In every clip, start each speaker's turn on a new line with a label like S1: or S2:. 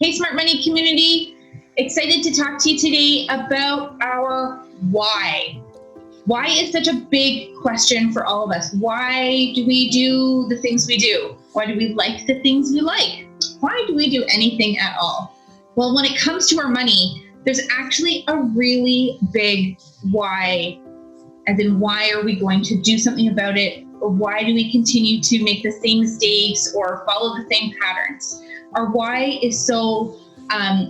S1: Hey, Smart Money community. Excited to talk to you today about our why. Why is such a big question for all of us? Why do we do the things we do? Why do we like the things we like? Why do we do anything at all? Well, when it comes to our money, there's actually a really big why, as in why are we going to do something about it? Or why do we continue to make the same mistakes or follow the same patterns? Our why is so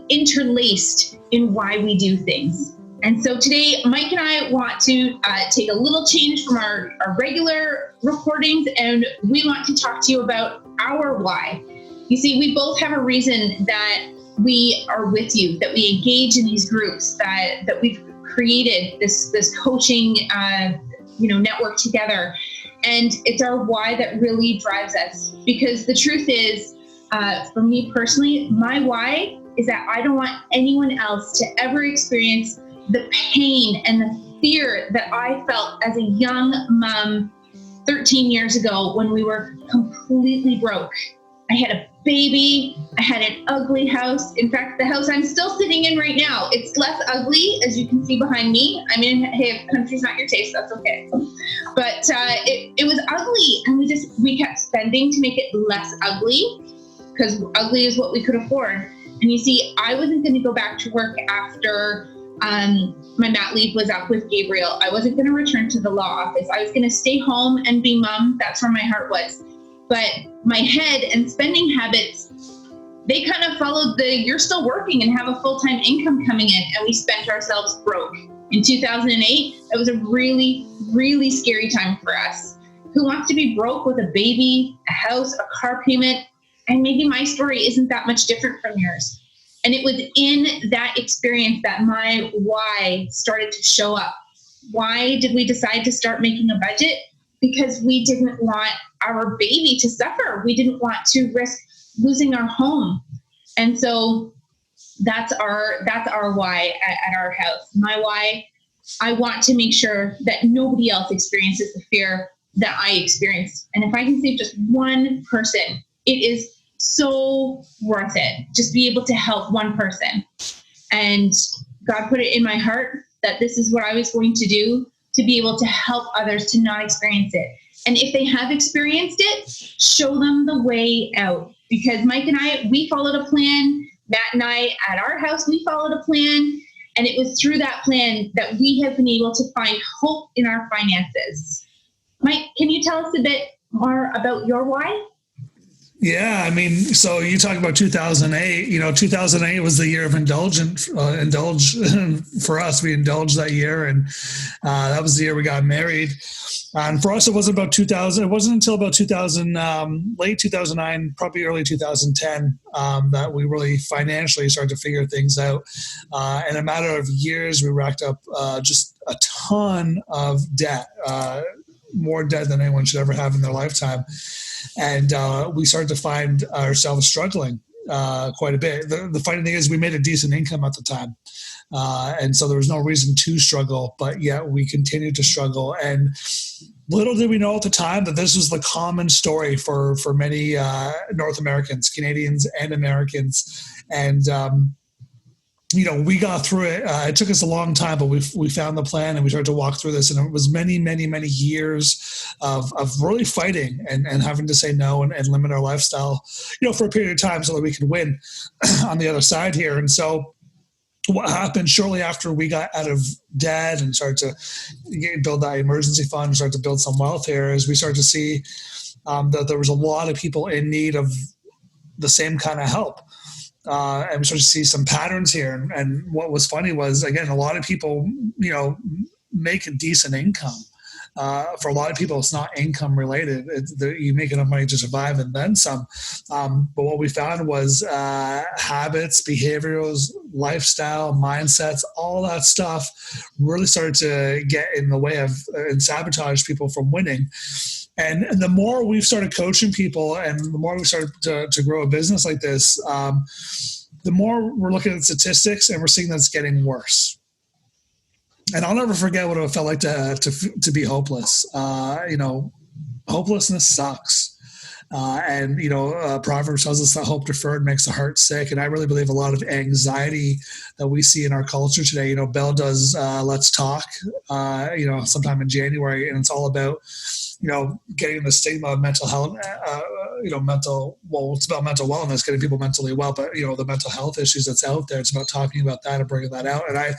S1: interlaced in why we do things. And so today, Mike and I want to take a little change from our regular recordings, and we want to talk to you about our why. You see, we both have a reason that we are with you, that we engage in these groups, that we've created this coaching network together. And it's our why that really drives us. Because the truth is, for me personally, my why is that I don't want anyone else to ever experience the pain and the fear that I felt as a young mom 13 years ago when we were completely broke. I had a baby, I had an ugly house. In fact, the house I'm still sitting in right now, it's less ugly, as you can see behind me. I mean, hey, if country's not your taste, that's okay. But it was ugly, and we kept spending to make it less ugly, because ugly is what we could afford. And you see, I wasn't going to go back to work after my mat leave was up with Gabriel. I wasn't going to return to the law office. I was going to stay home and be mom. That's where my heart was. But my head and spending habits, they kind of followed you're still working and have a full-time income coming in, and we spent ourselves broke. In 2008, it was a really, really scary time for us. Who wants to be broke with a baby, a house, a car payment? And maybe my story isn't that much different from yours. And it was in that experience that my why started to show up. Why did we decide to start making a budget? Because we didn't want our baby to suffer. We didn't want to risk losing our home. And so that's our why at our house. My why, I want to make sure that nobody else experiences the fear that I experienced. And if I can save just one person, it is so worth it. Just be able to help one person. And God put it in my heart that this is what I was going to do, to be able to help others to not experience it. And if they have experienced it, show them the way out. Because Mike and I, we followed a plan. Matt and I, at our house, we followed a plan. And it was through that plan that we have been able to find hope in our finances. Mike, can you tell us a bit more about your why?
S2: Yeah, I mean, so you talk about 2008. 2008 was the year of indulge for us. We indulged that year, and that was the year we got married. And for us, it wasn't about 2000. It wasn't until about 2000, late 2009, probably early 2010, that we really financially started to figure things out. In a matter of years, we racked up just a ton of debt, more debt than anyone should ever have in their lifetime. And we started to find ourselves struggling quite a bit. The funny thing is we made a decent income at the time. And so there was no reason to struggle, but yet we continued to struggle. And little did we know at the time that this was the common story for many North Americans, Canadians and Americans. And we got through it. It took us a long time, but we found the plan and we started to walk through this. And it was many, many, many years of really fighting and having to say no and limit our lifestyle, for a period of time so that we could win on the other side here. And so what happened shortly after we got out of debt and started to build that emergency fund, started to build some wealth here, is we started to see that there was a lot of people in need of the same kind of help. And we started to see some patterns here. And what was funny was, again, a lot of people, make a decent income. For a lot of people, it's not income related. You make enough money to survive and then some. But what we found was habits, behaviors, lifestyle, mindsets, all that stuff really started to get in the way of and sabotage people from winning. And the more we've started coaching people and the more we started to grow a business like this, the more we're looking at statistics and we're seeing that it's getting worse. And I'll never forget what it felt like to be hopeless. Hopelessness sucks. And, Proverbs tells us that hope deferred makes the heart sick. And I really believe a lot of anxiety that we see in our culture today, Bell does Let's Talk, sometime in January, and it's all about, getting the stigma of mental health, it's about mental wellness, getting people mentally well, but, the mental health issues that's out there, it's about talking about that and bringing that out. And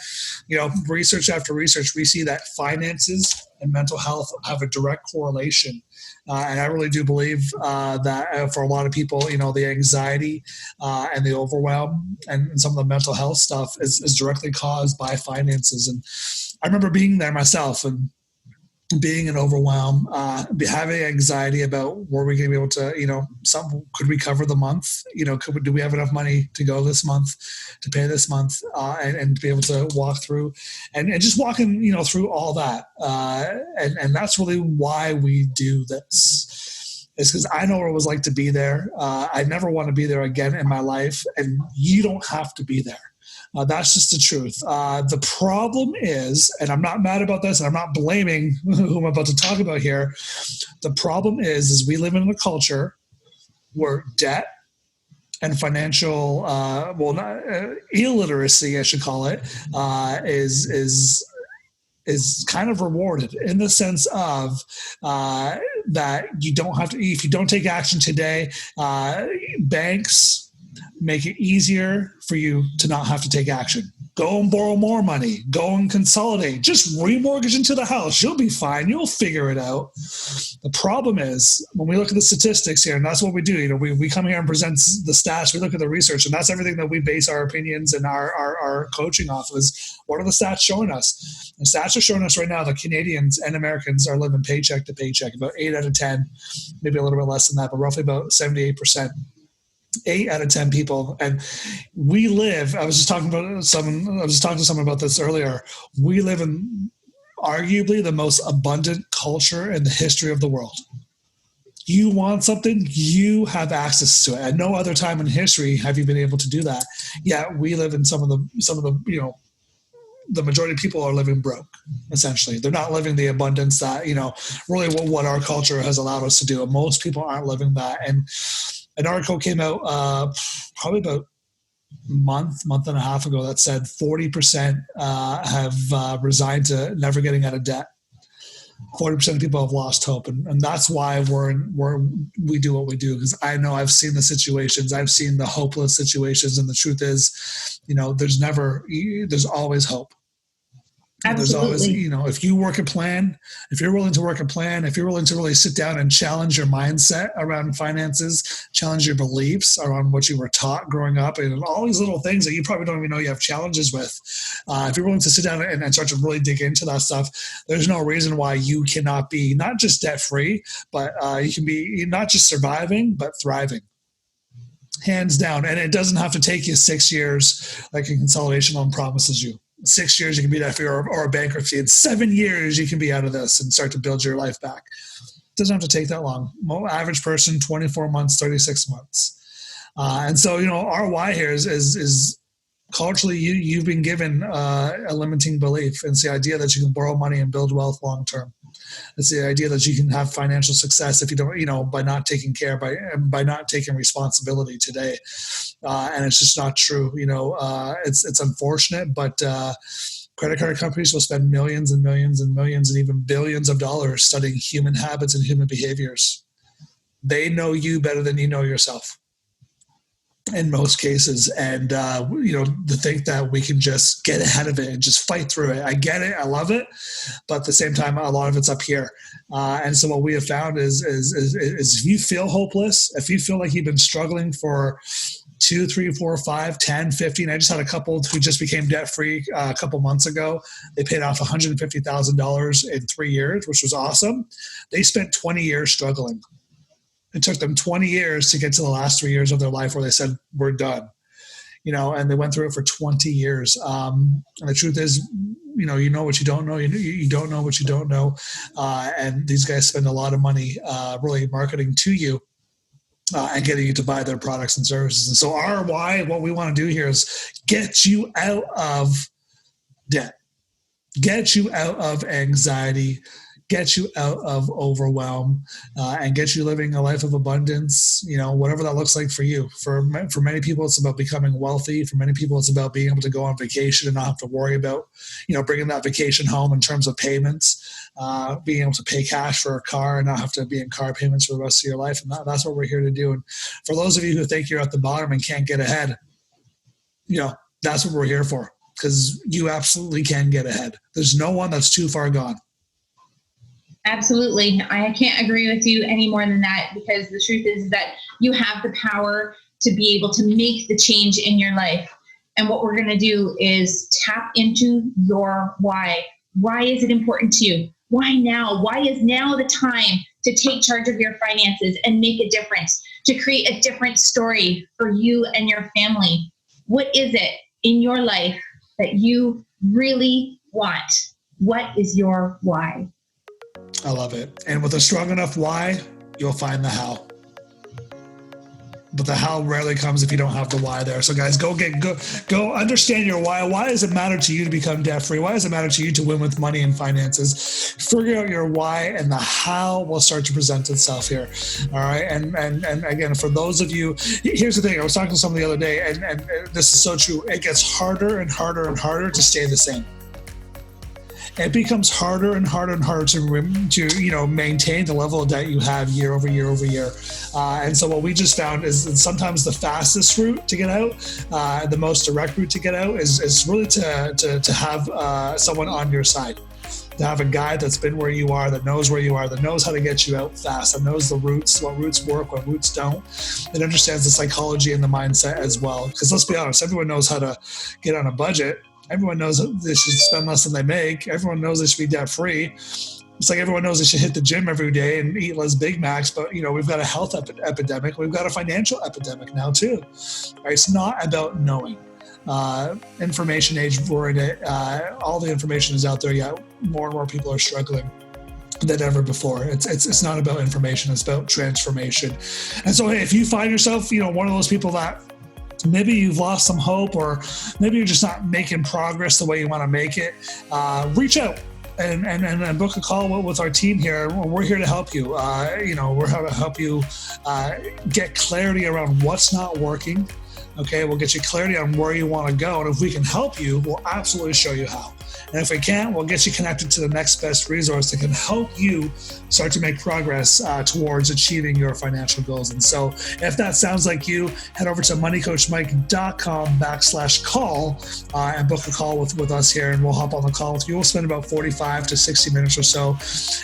S2: research after research, we see that finances and mental health have a direct correlation. And I really do believe that for a lot of people, the anxiety and the overwhelm and some of the mental health stuff is directly caused by finances. And I remember being there myself and being an overwhelm, having anxiety about were we going to be able to, could we cover the month? Do we have enough money to go this month, to pay this month, and to be able to walk through and just walking, through all that. And that's really why we do this. It's because I know what it was like to be there. I never want to be there again in my life, and you don't have to be there. That's just the truth. The problem is, and I'm not mad about this, and I'm not blaming who I'm about to talk about here. The problem is we live in a culture where debt and financial, illiteracy, I should call it, is kind of rewarded in the sense of that you don't have to, if you don't take action today, banks make it easier for you to not have to take action. Go and borrow more money. Go and consolidate. Just remortgage into the house. You'll be fine. You'll figure it out. The problem is when we look at the statistics here, and that's what we do. We come here and present the stats. We look at the research, and that's everything that we base our opinions and our coaching off of is what are the stats showing us? The stats are showing us right now that Canadians and Americans are living paycheck to paycheck. About 8 out of 10, maybe a little bit less than that, but roughly about 78%. 8 out of 10 people. And we live, I was just talking to someone about this earlier. We live in arguably the most abundant culture in the history of the world. You want something, you have access to it. At no other time in history have you been able to do that. Yet we live in some of the the majority of people are living broke, essentially. They're not living the abundance that, really what our culture has allowed us to do. And most people aren't living that. And an article came out probably about a month and a half ago that said 40% have resigned to never getting out of debt. 40% of people have lost hope. And that's why we do what we do. Because I know I've seen the situations. I've seen the hopeless situations. And the truth is, there's always hope.
S1: Absolutely.
S2: There's always, if you work a plan, if you're willing to work a plan, if you're willing to really sit down and challenge your mindset around finances, challenge your beliefs around what you were taught growing up, and all these little things that you probably don't even know you have challenges with. If you're willing to sit down and start to really dig into that stuff, there's no reason why you cannot be not just debt-free, but you can be not just surviving, but thriving. Hands down. And it doesn't have to take you 6 years like a consolidation loan promises you. 6 years you can be debt-free or a bankruptcy. In 7 years you can be out of this and start to build your life back. It doesn't have to take that long. Average person, 24 months, 36 months. And so, our why here is culturally you've been given a limiting belief. And it's the idea that you can borrow money and build wealth long-term. It's the idea that you can have financial success if you don't, by not taking care, by not taking responsibility today. And it's just not true. It's unfortunate, but credit card companies will spend millions and millions and millions and even billions of dollars studying human habits and human behaviors. They know you better than you know yourself in most cases. And, to think that we can just get ahead of it and just fight through it. I get it. I love it. But at the same time, a lot of it's up here. And so what we have found is if you feel hopeless, if you feel like you've been struggling for 2, 3, 4, 5, 10, 15. I just had a couple who just became debt-free a couple months ago. They paid off $150,000 in 3 years, which was awesome. They spent 20 years struggling. It took them 20 years to get to the last 3 years of their life where they said, we're done. And they went through it for 20 years. And the truth is, you know what you don't know. You don't know what you don't know. And these guys spend a lot of money really marketing to you and getting you to buy their products and services. And so our why, what we want to do here is get you out of debt, get you out of anxiety, get you out of overwhelm and get you living a life of abundance, whatever that looks like for you. For many people, it's about becoming wealthy. For many people, it's about being able to go on vacation and not have to worry about, bringing that vacation home in terms of payments, being able to pay cash for a car and not have to be in car payments for the rest of your life. And that's what we're here to do. And for those of you who think you're at the bottom and can't get ahead, that's what we're here for, because you absolutely can get ahead. There's no one that's too far gone.
S1: Absolutely. I can't agree with you any more than that, because the truth is that you have the power to be able to make the change in your life. And what we're going to do is tap into your why. Why is it important to you? Why now? Why is now the time to take charge of your finances and make a difference, to create a different story for you and your family? What is it in your life that you really want? What is your why?
S2: I love it. And with a strong enough why, you'll find the how. But the how rarely comes if you don't have the why there. So guys, go understand your why. Why does it matter to you to become debt free? Why does it matter to you to win with money and finances? Figure out your why, and the how will start to present itself here. All right. And again, for those of you, here's the thing. I was talking to someone the other day, and this is so true. It gets harder and harder and harder to stay the same. It becomes harder and harder and harder to maintain the level of debt you have year over year over year. And so what we just found is that sometimes the fastest route to get out, the most direct route to get out, is really to have someone on your side. To have a guide that's been where you are, that knows where you are, that knows how to get you out fast, that knows the routes, what routes work, what routes don't, that understands the psychology and the mindset as well. Because let's be honest, everyone knows how to get on a budget. Everyone knows they should spend less than they make. Everyone knows they should be debt-free. It's like everyone knows they should hit the gym every day and eat less Big Macs, but we've got a health epidemic. We've got a financial epidemic now too. Right? It's not about knowing. Information age, we're in it. All the information is out there, yet more and more people are struggling than ever before. It's not about information, it's about transformation. And so, hey, if you find yourself, one of those people that maybe you've lost some hope, or maybe you're just not making progress the way you want to make it, reach out and book a call with our team here. We're here to help you. We're here to help you get clarity around what's not working. Okay, we'll get you clarity on where you want to go. And if we can help you, we'll absolutely show you how. And if we can't, we'll get you connected to the next best resource that can help you start to make progress towards achieving your financial goals. And so if that sounds like you, head over to moneycoachmike.com/call and book a call with us here, and we'll hop on the call with you. We'll spend about 45 to 60 minutes or so.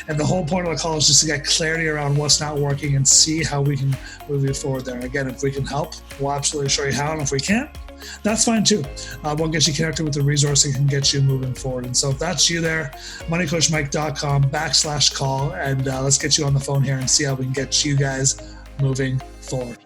S2: And the whole point of the call is just to get clarity around what's not working and see how we can move you forward there. And again, if we can help, we'll absolutely show you how. And if we can't, that's fine too. We'll get you connected with the resource that can get you moving forward. And so if that's you there, moneycoachmike.com/call, and let's get you on the phone here and see how we can get you guys moving forward.